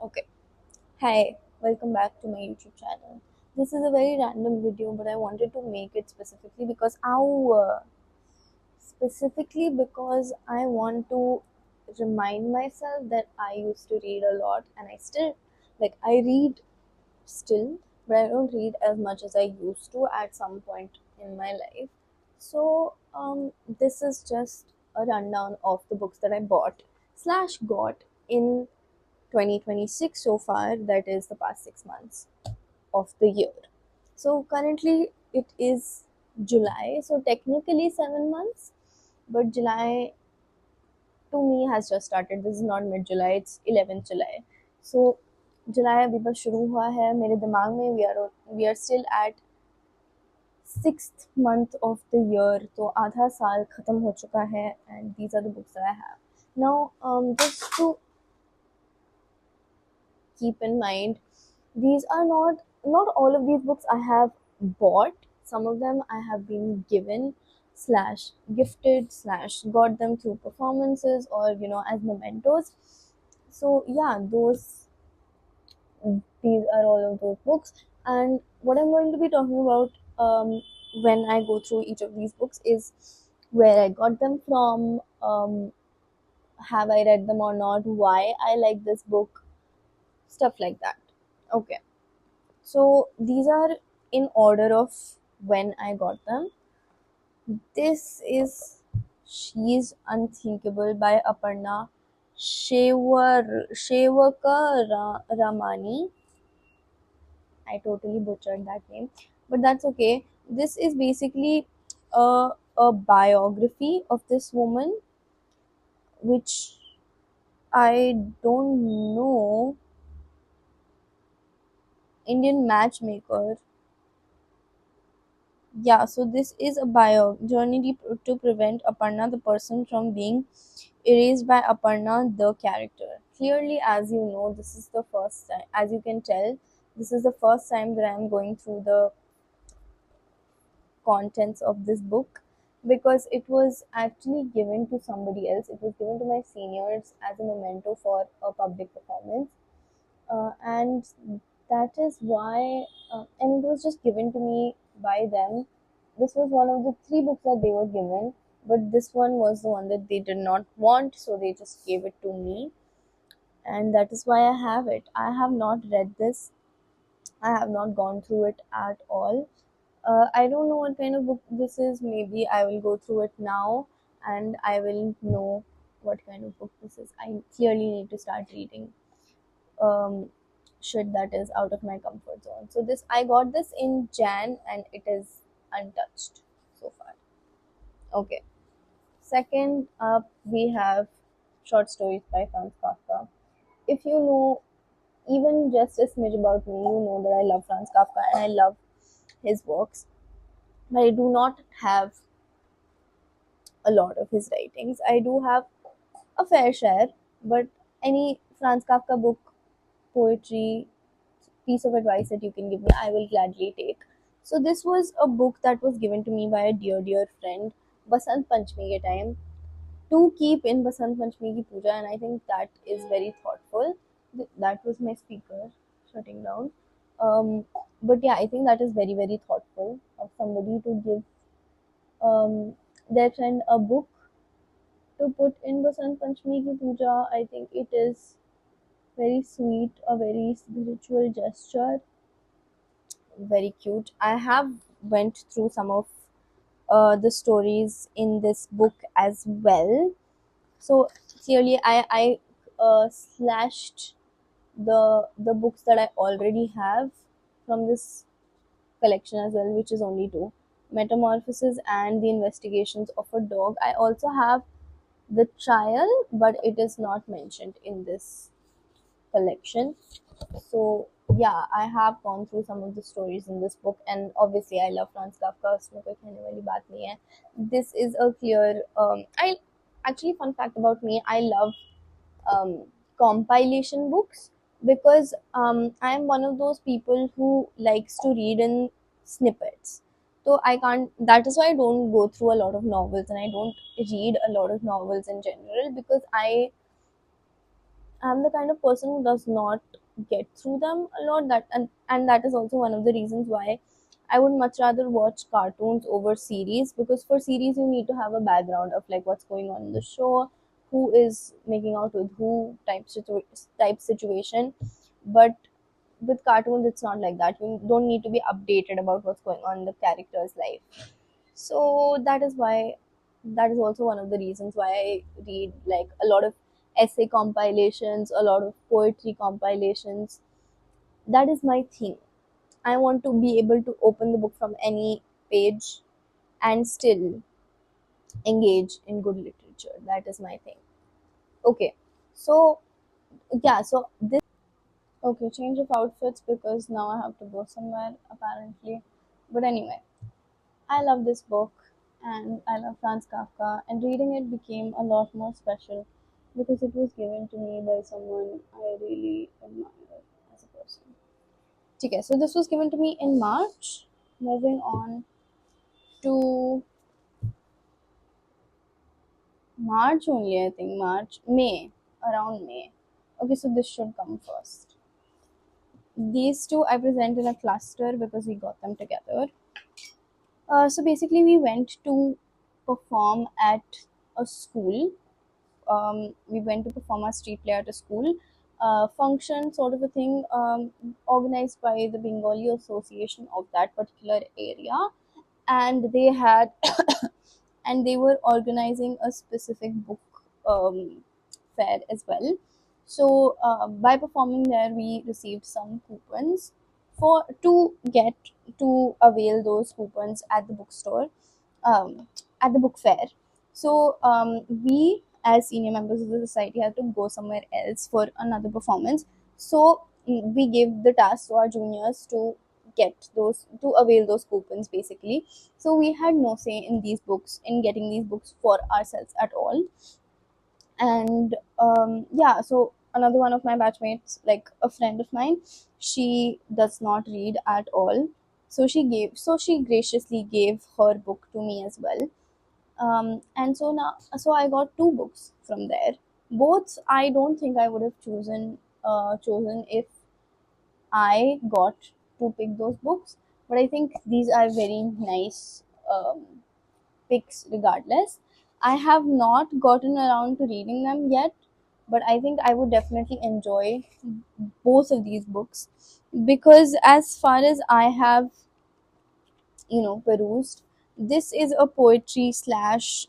Okay. Hi, welcome back to my YouTube channel. This is a very random video, but I wanted to make it specifically because I want to remind myself that I used to read a lot, and I read still, but I don't read as much as I used to at some point in my life. So, this is just a rundown of the books that I bought slash got in 2026 so far, that is the past 6 months of the year. So currently it is July, so technically 7 months, but July to me has just started. This is not mid July, it's 11th July. So जुलाई अभी बस शुरू हुआ है मेरे दिमाग में. We are still at 6th month of the year, तो आधा साल खत्म हो चुका है. And these are the books that I have now. Just to keep in mind, these are not all of these books I have bought. Some of them I have been given slash gifted slash got them through performances or as mementos. So yeah, these are all of those books. And what I'm going to be talking about when I go through each of these books is where I got them from, have I read them or not, why I like this book, stuff like that. Okay. So these are in order of when I got them. This is She's Unthinkable by Aparna Ramani. I totally butchered that name, but that's okay. This is basically a biography of this woman, which I don't know. Indian Matchmaker. Yeah, so this is a bio journey to prevent Aparna, the person, from being erased by Aparna, the character. Clearly, as you know, this is the first time, as you can tell, this is the first time that I'm going through the contents of this book, because it was actually given to somebody else. It was given to my seniors as a memento for a public performance. And that is why, and it was just given to me by them. This was one of the three books that they were given, but this one was the one that they did not want, so they just gave it to me, and that is why I have it. I have not read this, I have not gone through it at all. I don't know what kind of book this is. Maybe I will go through it now and I will know what kind of book this is. I clearly need to start reading um, shit that is out of my comfort zone. So this, I got this in Jan and it is untouched so far. Okay. Second up, we have short stories by Franz Kafka. If you know even just a smidge about me, you know that I love Franz Kafka and I love his works, but I do not have a lot of his writings. I do have a fair share, but any Franz Kafka book, poetry, piece of advice that you can give me, I will gladly take. So this was a book that was given to me by a dear friend, Basant Panchami ke time, to keep in Basant Panchami ki puja, and I think that is very thoughtful. That was my speaker shutting down. But yeah, I think that is very thoughtful of somebody to give their friend a book to put in Basant Panchami ki puja. I think it is very sweet, a very spiritual gesture, very cute. I have went through some of the stories in this book as well. So clearly, I slashed the books that I already have from this collection as well, which is only two: Metamorphosis and The Investigations of a Dog. I also have The Trial, but it is not mentioned in this collection. So yeah, I have gone through some of the stories in this book, and obviously I love Franz Kafka. उसमें कोई कहने वाली बात नहीं है. This is a clear. I actually, fun fact about me, I love um, compilation books, because I am one of those people who likes to read in snippets. So I can't. That is why I don't go through a lot of novels, and I don't read a lot of novels in general, because I'm the kind of person who does not get through them a lot. And that is also one of the reasons why I would much rather watch cartoons over series, because for series you need to have a background of like what's going on in the show, who is making out with who, type situation. But with cartoons it's not like that. You don't need to be updated about what's going on in the character's life. So that is also one of the reasons why I read like a lot of essay compilations, a lot of poetry compilations. That is my thing. I want to be able to open the book from any page and still engage in good literature. That is my thing. Okay. So yeah, so this okay, change of outfits because now I have to go somewhere apparently. But anyway, I love this book and I love Franz Kafka, and reading it became a lot more special because it was given to me by someone I really admire as a person. Okay, so this was given to me in March. Moving on to March only, I think. May, around May. Okay, so this should come first. These two I present in a cluster because we got them together. So basically, we went to perform at a school. We went to perform a street play at a school function, sort of a thing, organized by the Bengali Association of that particular area, and they had and they were organizing a specific book fair as well. So by performing there, we received some coupons for to get to avail those coupons at the bookstore, at the book fair. So we, as senior members of the society, had to go somewhere else for another performance. So we gave the task to our juniors to get those, to avail those coupons basically. So we had no say in these books, in getting these books for ourselves at all. And yeah, so another one of my batchmates, like a friend of mine, she does not read at all. So she graciously gave her book to me as well. And so now, so I got two books from there. Both I don't think I would have chosen if I got to pick those books, but I think these are very nice picks regardless. I have not gotten around to reading them yet, but I think I would definitely enjoy both of these books because, as far as I have, perused, this is a poetry slash,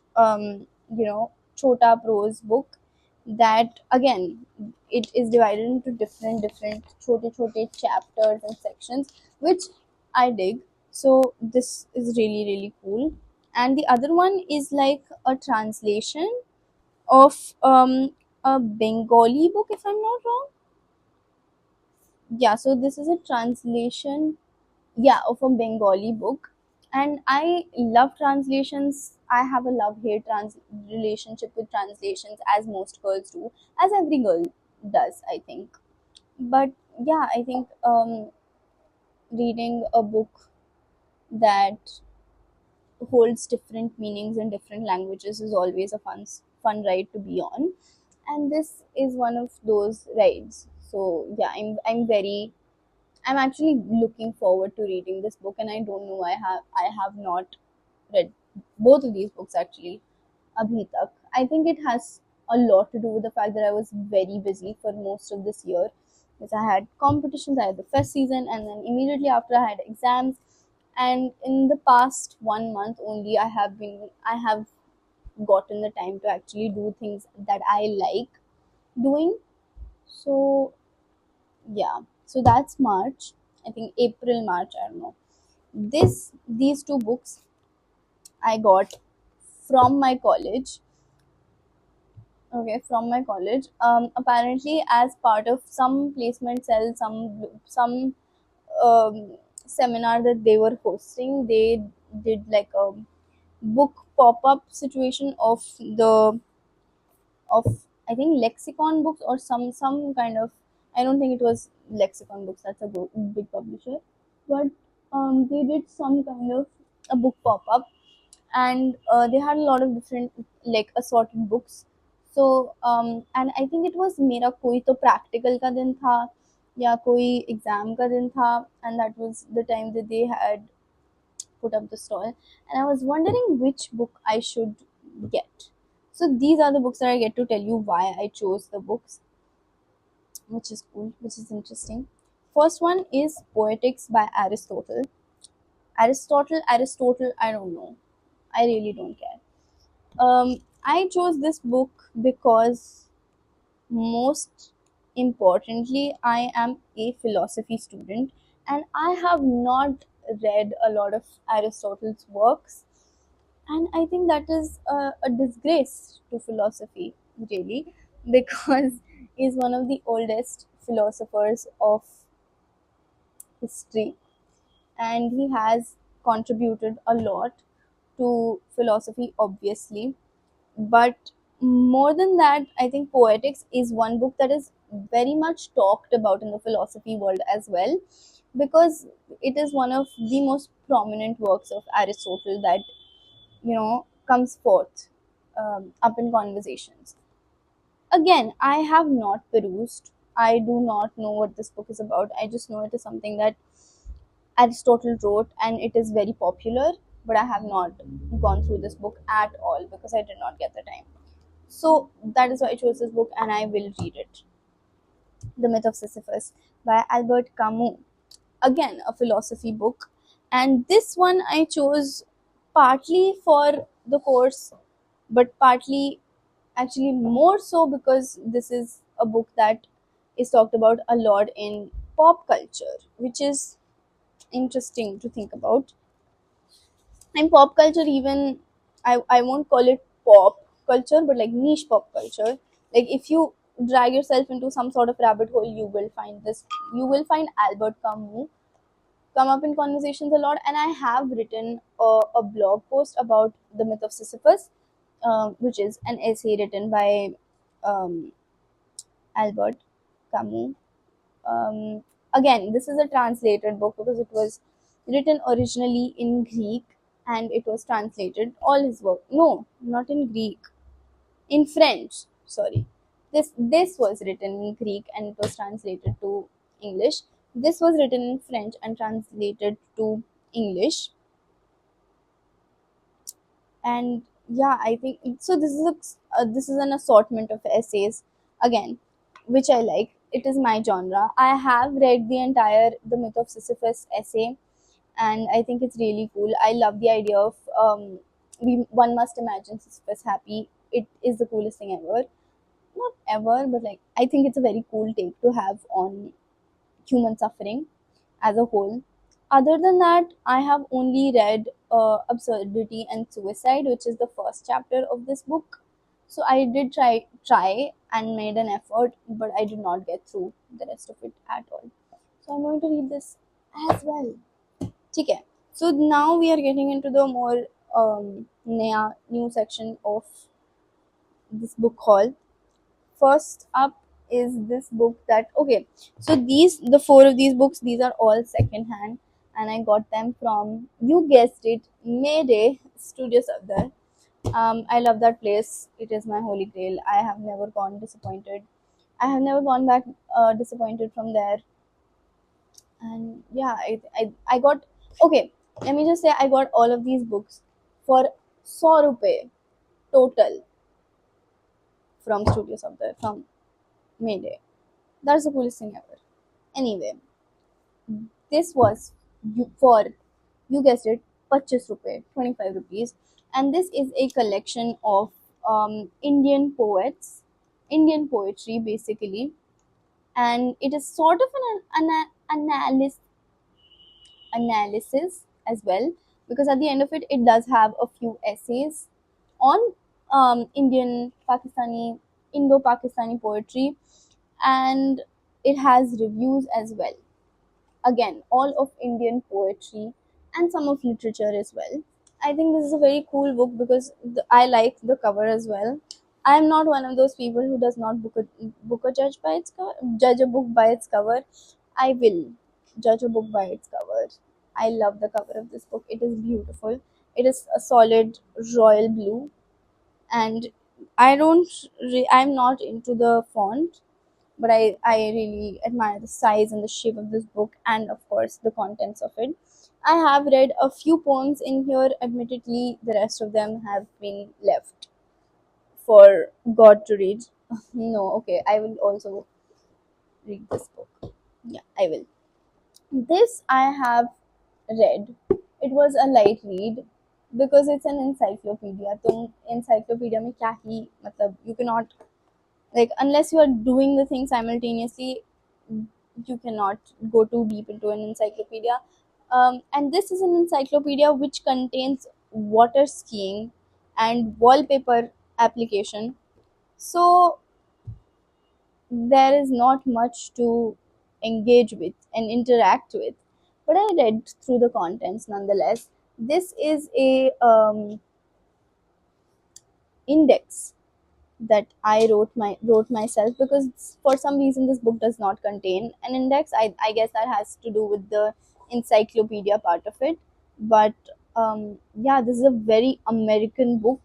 chota prose book that again it is divided into different chote chapters and sections, which I dig. So this is really really cool. And the other one is like a translation of a Bengali book, if I'm not wrong. Yeah, so this is a translation, yeah, of a Bengali book. And I love translations. I have a love hate relationship with translations, as most girls do, as every girl does, I think. But yeah, I think reading a book that holds different meanings in different languages is always a fun ride to be on, and this is one of those rides. So yeah, I'm actually looking forward to reading this book, and I don't know why I have not read both of these books actually abhi tak. I think it has a lot to do with the fact that I was very busy for most of this year, because I had competitions, I had the fest season, and then immediately after I had exams. And in the past 1 month only, I have gotten the time to actually do things that I like doing. So yeah, so that's March. I think April, March, I don't know. These two books I got from my college. Okay, from my college. Apparently, as part of some placement cell, some seminar that they were hosting, they did like a book pop up situation of I think Lexicon Books or some kind of, I don't think it was Lexicon Books. That's a big publisher, but they did some kind of a book pop up, and they had a lot of different like assorted books So and I think it was मेरा कोई तो practical का दिन था या कोई exam का दिन था, and that was the time that they had put up the stall, and I was wondering which book I should get. So these are the books that I get to tell you why I chose the books, which is cool, which is interesting. First one is Poetics by Aristotle. Aristotle, I don't know. I really don't care. I chose this book because, most importantly, I am a philosophy student and I have not read a lot of Aristotle's works, and I think that is a disgrace to philosophy, really, because he's one of the oldest philosophers of history, and he has contributed a lot to philosophy, obviously. But more than that, I think Poetics is one book that is very much talked about in the philosophy world as well, because it is one of the most prominent works of Aristotle that comes forth up in conversations. Again, I have not perused. I do not know what this book is about. I just know it is something that Aristotle wrote and it is very popular, but I have not gone through this book at all because I did not get the time. So that is why I chose this book and I will read it. The Myth of Sisyphus by Albert Camus. Again, a philosophy book. And this one I chose partly for the course, but partly, actually more so, because this is a book that is talked about a lot in pop culture, which is interesting to think about. And pop culture, even, I won't call it pop culture, but like niche pop culture. Like if you drag yourself into some sort of rabbit hole, you will find Albert Camus come up in conversations a lot, and I have written a blog post about The Myth of Sisyphus, which is an essay written by um, Albert Camus. Again, this is a translated book because it was written originally in Greek and it was translated. All his work, no, not in Greek, in French. Sorry, this was written in Greek and it was translated to English. This was written in French and translated to English. And yeah, I think so. This is an assortment of essays, again, which I like. It is my genre. I have read the entire The Myth of Sisyphus essay, and I think it's really cool. I love the idea of one must imagine Sisyphus happy. It is the coolest thing ever. Not ever, but like, I think it's a very cool take to have on human suffering as a whole. Other than that, I have only read Absurdity and Suicide, which is the first chapter of this book. So I did try and made an effort, but I did not get through the rest of it at all. So I'm going to read this as well. Okay. So now we are getting into the more new section of this book haul. First up is this book that, okay, so the four of these books, these are all second hand, and I got them from, you guessed it, Mayday Studio Safdar. I love that place. It is my holy grail. I have never gone disappointed. I have never gone back disappointed from there. And yeah, I got, okay, let me just say, I got all of these books for 100 rupees total from Studio Safdar, from Mayday. That's the coolest thing ever. Anyway, this was for, you guessed it, 25 rupees, 25 rupees, and this is a collection of Indian poets, Indian poetry basically, and it is sort of analysis as well, because at the end of it, it does have a few essays on Indian, Pakistani, Indo-Pakistani poetry, and it has reviews as well. Again, all of Indian poetry and some of literature as well. I think this is a very cool book because I like the cover as well. I am not one of those people who does not book a judge by its cover, judge a book by its cover. I will judge a book by its cover. I love the cover of this book. It is beautiful. It is a solid royal blue, and I'm not into the font, but I really admire the size and the shape of this book, and of course the contents of it. I have read a few poems in here. Admittedly, the rest of them have been left for God to read. No, okay, I will also read this book. Yeah, I will. This I have read. It was a light read because it's an encyclopedia. तुम encyclopedia में क्या ही मतलब you cannot, like, unless you are doing the thing simultaneously, you cannot go too deep into an encyclopedia. And this is an encyclopedia which contains water skiing and wallpaper application. So there is not much to engage with and interact with, but I read through the contents nonetheless. This is a index that I wrote myself, because for some reason this book does not contain an index. I guess that has to do with the encyclopedia part of it. But yeah, this is a very American book,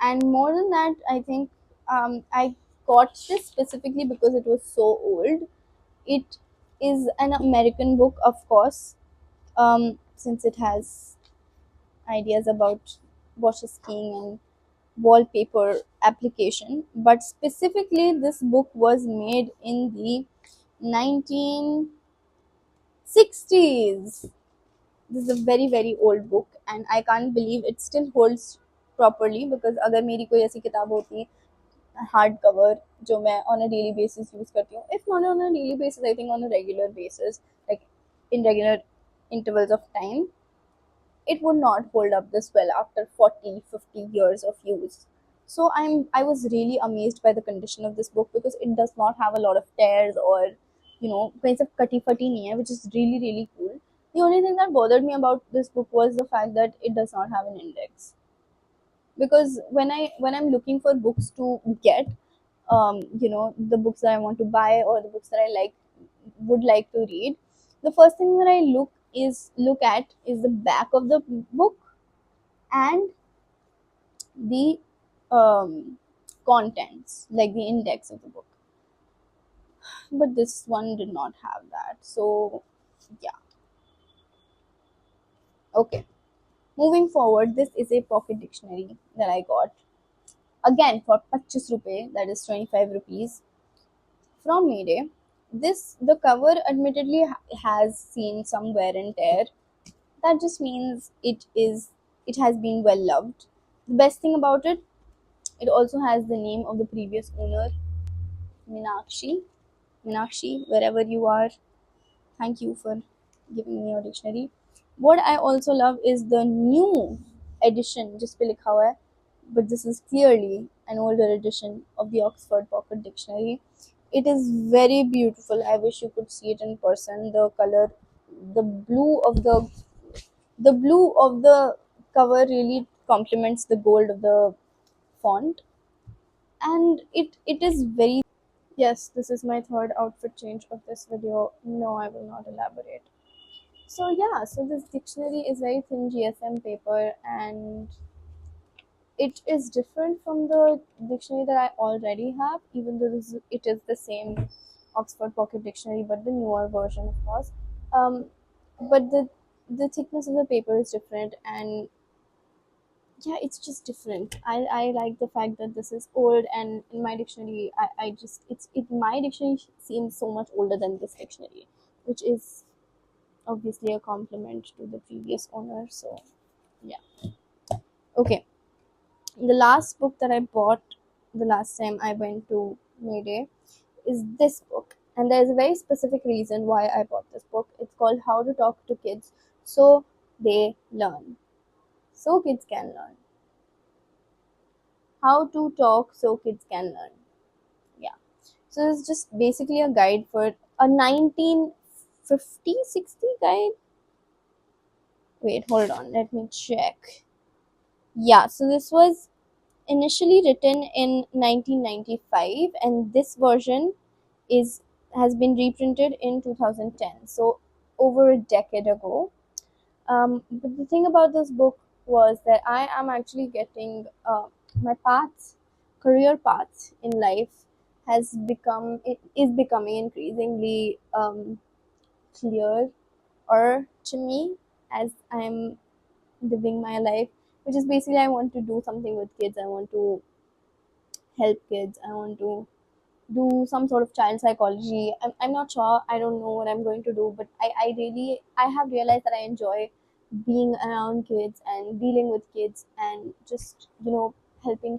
and more than that, I think I got this specifically because it was so old. It is an American book, of course, since it has ideas about water skiing and wallpaper application. But specifically, this book was made in the 1960s. This is a very very old book, and I can't believe it still holds properly, because अगर मेरी कोई ऐसी किताब होती hard cover जो मैं on a daily basis use करती हूँ, if not on a daily basis, I think on a regular basis, like in regular intervals of time, it would not hold up this well after 40-50 years of use. So I was really amazed by the condition of this book, because it does not have a lot of tears or kinds of cutty futty nahi hai, which is really really cool. The only thing that bothered me about this book was the fact that it does not have an index, because when I'm looking for books to get, the books that I want to buy or the books that I would like to read, the first thing that I look at is the back of the book and the contents, like the index of the book. But this one did not have that. So yeah, okay. Moving forward, this is a pocket dictionary that I got again for 25 rupees, that is 25 rupees, from Mayday. The cover admittedly has seen some wear and tear. That just means it has been well loved. The best thing about it, it also has the name of the previous owner, Minakshi. Minakshi, wherever you are, thank you for giving me your dictionary. What I also love is the new edition, just पे लिखा हुआ है, but this is clearly an older edition of the Oxford Pocket Dictionary. It is very beautiful. I wish you could see it in person. The color, the blue of the blue of the cover really complements the gold of the font, and it is very. Yes, this is my third outfit change of this video. No, I will not elaborate. So yeah, so this dictionary is very thin GSM paper, and it is different from the dictionary that I already have, even though it is the same Oxford Pocket Dictionary, but the newer version, of course. Um, but the thickness of the paper is different, and yeah, it's just different. I like the fact that this is old, and in my dictionary, I just my dictionary seems so much older than this dictionary, which is obviously a compliment to the previous owner. So yeah, okay. The last book that I bought the last time I went to Mayday is this book, and there's a very specific reason why I bought this book. It's called How to Talk to Kids So They Learn. So kids can learn. How to talk so kids can learn. Yeah. So it's just basically a guide for a 1950-60 guide. Wait, hold on. Let me check. Yeah, so this was initially written in 1995, and this version is has been reprinted in 2010, so over a decade ago. But the thing about this book was that I am actually getting my paths career path in life it is becoming increasingly clear or to me as I'm living my life, which is basically I want to do something with kids. I want to help kids. I want to do some sort of child psychology. I'm not sure. I don't know what I'm going to do, but I have realized that I enjoy being around kids and dealing with kids and just helping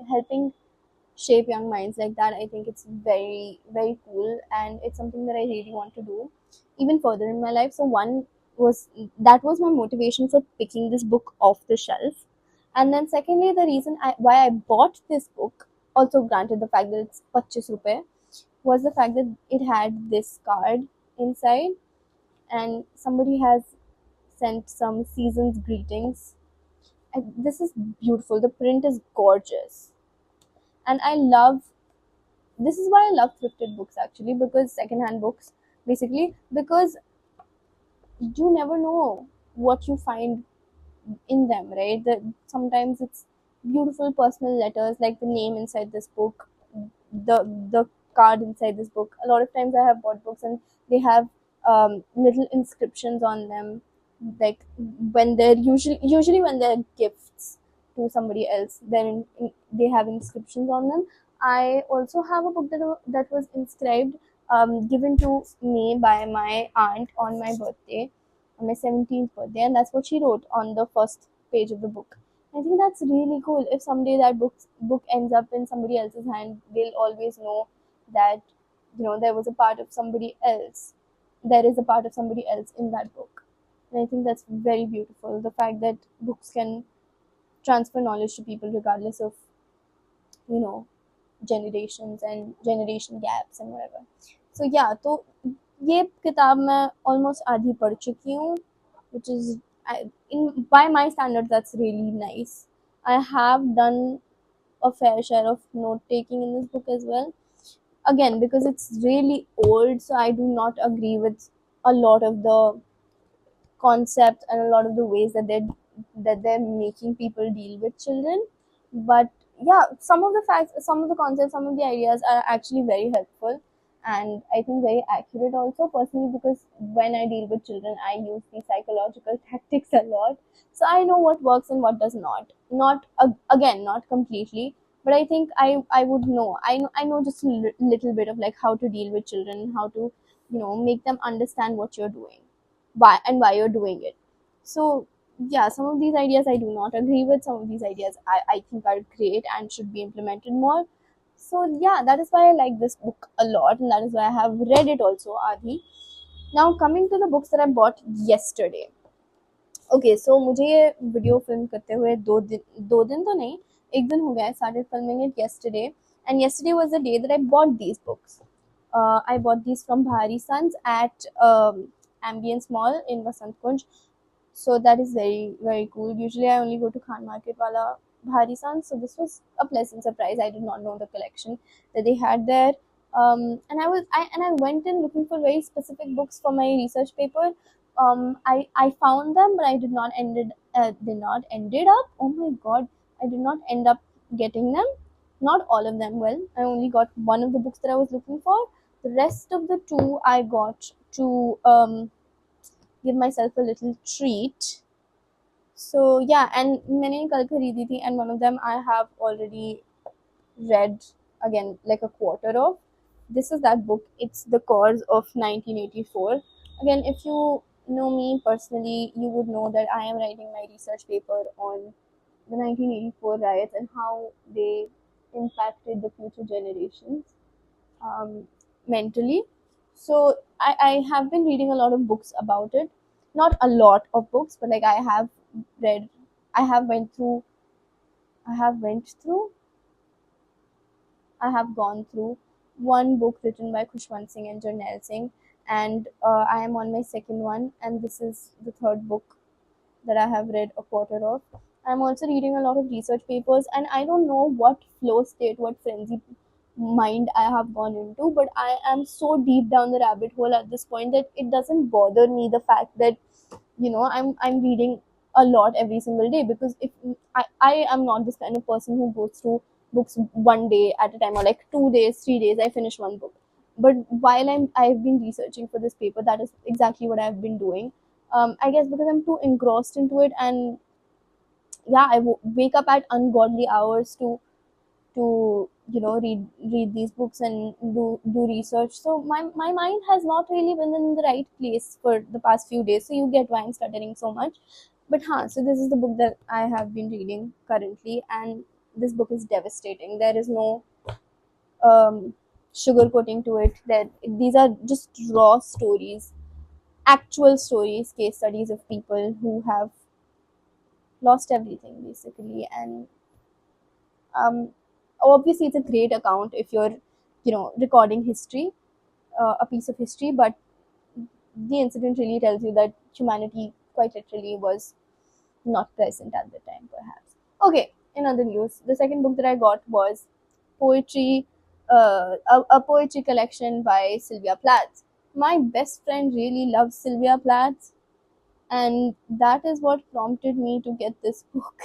helping shape young minds like that. I think it's very very cool, and it's something that I really want to do even further in my life. So one was that was my motivation for picking this book off the shelf. And then secondly, the reason why I bought this book, also granted the fact that it's 25 rupees, was the fact that it had this card inside, and somebody has sent some season's greetings. And this is beautiful. The print is gorgeous, and I love this is why I love thrifted books actually, because secondhand books basically, because you never know what you find in them, right? That sometimes it's beautiful personal letters, like the name inside this book, the card inside this book. A lot of times I have bought books and they have little inscriptions on them, like when they're usually when they're gifts to somebody else, then they have inscriptions on them. I also have a book that was inscribed, given to me by my aunt on my birthday, on my 17th birthday, and that's what she wrote on the first page of the book. I think that's really cool. If someday that book ends up in somebody else's hand, they'll always know that there was a part of somebody else. There is a part of somebody else in that book, and I think that's very beautiful. The fact that books can transfer knowledge to people regardless of you know generations and generation gaps and whatever. So yeah, तो ये किताब मैं almost आधी पढ़ चुकी हूँ, which is in by my standards that's really nice. I have done a fair share of note taking in this book as well. Again, because it's really old, so I do not agree with a lot of the concepts and a lot of the ways that they're making people deal with children. But yeah, some of the facts, some of the concepts, some of the ideas are actually very helpful, and I think very accurate also, personally, because when I deal with children I use these psychological tactics a lot. So I know what works and what does not again, not completely, but I think I would know. I know just a little bit of like how to deal with children, how to make them understand what you're doing, why you're doing it. So yeah, some of these ideas I do not agree with. Some of these ideas I think are great and should be implemented more. So yeah, that is why I like this book a lot, and that is why I have read it also, Adi. Now coming to the books that I bought yesterday. Okay, so मुझे ये video film करते हुए 2 दिन तो नहीं, एक दिन हो गया. I started filming it yesterday, and yesterday was the day that I bought these books. I bought these from Bahari Sons at Ambience Mall in Vasant Kunj. So that is very very cool. Usually I only go to Khan Market wala Bahari Sons, so this was a pleasant surprise. I did not know the collection that they had there. And I went in looking for very specific books for my research paper. I found them, but I did not ended up. Oh my god, I did not end up getting them. Not all of them. Well, I only got one of the books that I was looking for. The rest of the two I got to give myself a little treat. So yeah, and मैंने कल खरीदी थी, and one of them I have already read again, like a quarter of. This is that book. It's The Cause of 1984. Again, if you know me personally, you would know that I am writing my research paper on the 1984 riots and how they impacted the future generations mentally. So I have been reading a lot of books about it. Not a lot of books, but like read, I have went through, I have went through, I have gone through one book written by Khushwant Singh and Jarnail Singh, and I am on my second one, and this is the third book that I have read a quarter of. I'm also reading a lot of research papers, and I don't know what flow state, what frenzy mind I have gone into, but I am so deep down the rabbit hole at this point that it doesn't bother me the fact that I'm reading a lot every single day, because if I am not this kind of person who goes through books one day at a time, or like 2 days, 3 days I finish one book. But while I've been researching for this paper, that is exactly what I've been doing. I guess because I'm too engrossed into it, and yeah, wake up at ungodly hours to read these books and do research. So my mind has not really been in the right place for the past few days, so you get why I'm stuttering so much. But so this is the book that I have been reading currently, and this book is devastating. There is no sugarcoating to it. That these are just raw stories, actual stories, case studies of people who have lost everything basically. And um, obviously it's a great account if you're recording history, a piece of history, but the incident really tells you that humanity quite literally was not present at the time, perhaps. Okay, in other news, the second book that I got was poetry, a poetry collection by Sylvia Plath. My best friend really loves Sylvia Plath, and that is what prompted me to get this book.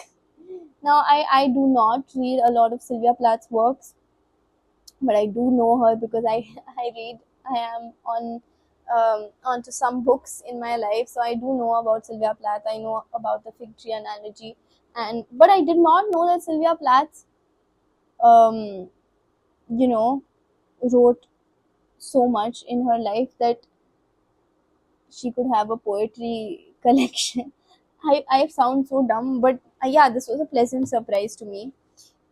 Now, I do not read a lot of Sylvia Plath's works, but I do know her because I read, I am onto some books in my life, so I do know about Sylvia Plath. I know about the fig tree analogy, and but I did not know that Sylvia Plath, um, you know, wrote so much in her life that she could have a poetry collection. I sound so dumb, but yeah, this was a pleasant surprise to me.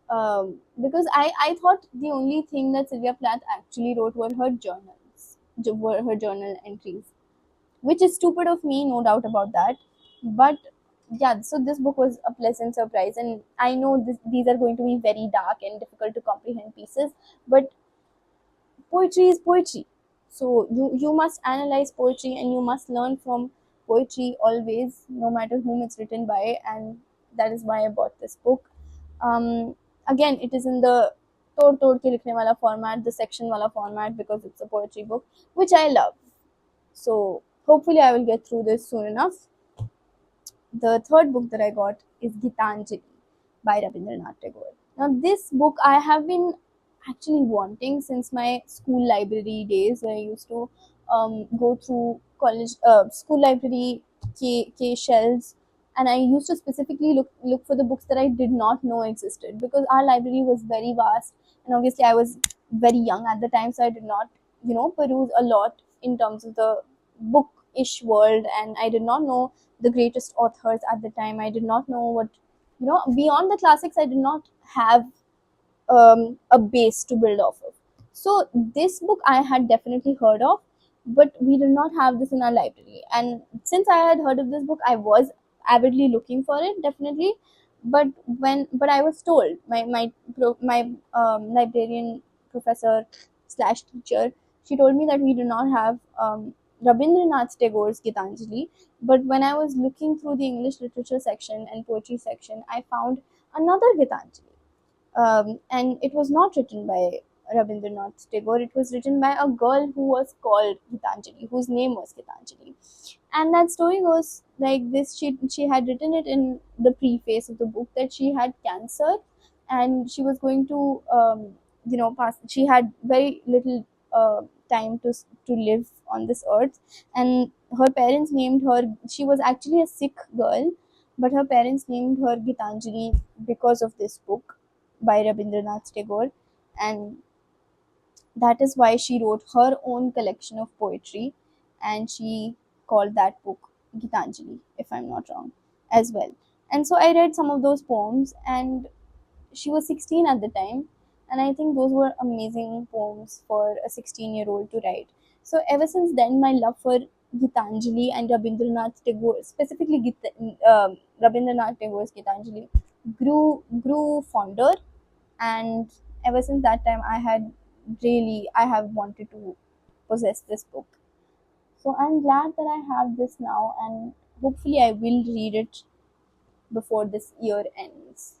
Because I thought the only thing that Sylvia Plath actually wrote were her journals, were her journal entries, which is stupid of me, no doubt about that. But yeah, so this book was a pleasant surprise, and I know these are going to be very dark and difficult to comprehend pieces, but poetry is poetry. So you must analyze poetry and you must learn from poetry always, no matter whom it's written by, and that is why I bought this book. um, Again, it is in the tod ke likhne wala format, the section wala format, because it's a poetry book, which I love. So hopefully I will get through this soon enough. The third book that I got is Gitanjali by Rabindranath Tagore. Now, this book I have been actually wanting since my school library days, where I used to go through college school library shelves, and I used to specifically look for the books that I did not know existed, because our library was very vast, and obviously I was very young at the time, so I did not peruse a lot in terms of the book-ish world, and I did not know the greatest authors at the time. I did not know what, beyond the classics. I did not have a base to build off of. So this book I had definitely heard of, but we did not have this in our library. And since I had heard of this book, I was avidly looking for it, definitely. But I was told, my librarian professor slash teacher, she told me that we do not have Rabindranath Tagore's Gitanjali. But when I was looking through the English literature section and poetry section, I found another Gitanjali, and it was not written by Rabindranath Tagore. It was written by a girl who was called Gitanjali, whose name was Gitanjali. And that story goes like this: she had written it in the preface of the book that she had cancer, and she was going to pass. She had very little time to live on this earth, and her parents named her. She was actually a Sikh girl, but her parents named her Gitanjali because of this book by Rabindranath Tagore, and that is why she wrote her own collection of poetry, and she called that book Gitanjali, if I'm not wrong, as well. And so I read some of those poems, and she was 16 at the time, and I think those were amazing poems for a 16-year-old to write. So ever since then, my love for Gitanjali and Rabindranath Tagore, specifically Rabindranath Tagore's Gitanjali, grew fonder, and ever since that time I have wanted to possess this book. So I'm glad that I have this now, and hopefully I will read it before this year ends.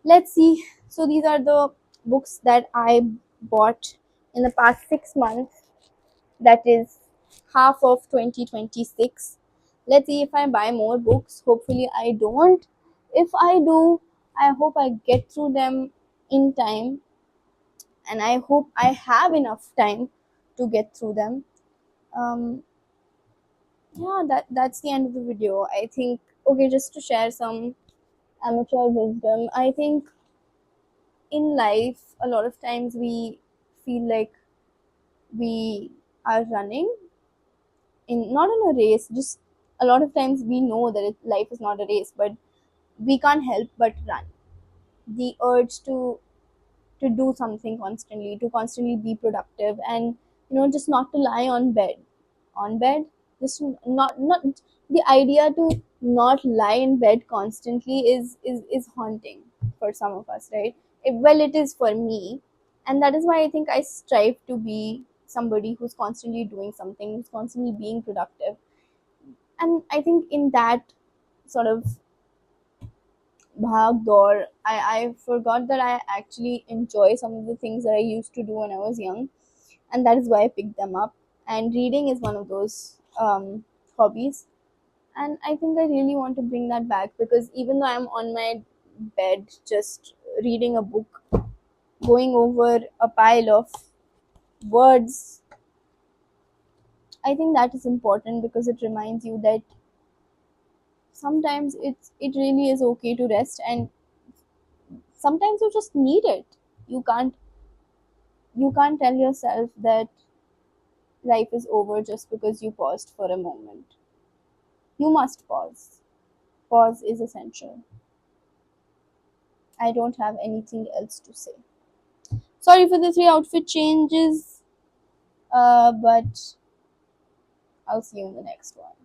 Let's see. So these are the books that I bought in the past 6 months, that is half of 2026. Let's see if I buy more books. Hopefully I don't. If I do, I hope I get through them in time, and I hope I have enough time to get through them. um yeah, that's the end of the video, I think. Okay, just to share some amateur wisdom, I think in life a lot of times we feel like we are running in, not in a race, just a lot of times we know that life is not a race, but we can't help but run. The urge to do something constantly, to constantly be productive, and just not to lie on bed, just not the idea to not lie in bed constantly is haunting for some of us, right? Well, it is for me, and that is why I think I strive to be somebody who's constantly doing something, who's constantly being productive. And I think in that sort of bhag door, I forgot that I actually enjoy some of the things that I used to do when I was young, and that is why I picked them up. And reading is one of those hobbies, and I think I really want to bring that back, because even though I'm on my bed just reading a book, going over a pile of words, I think that is important because it reminds you that sometimes it really is okay to rest, and sometimes you just need it. You can't you can't tell yourself that life is over just because you paused for a moment. You must pause. Pause is essential. I don't have anything else to say. Sorry for the three outfit changes, but I'll see you in the next one.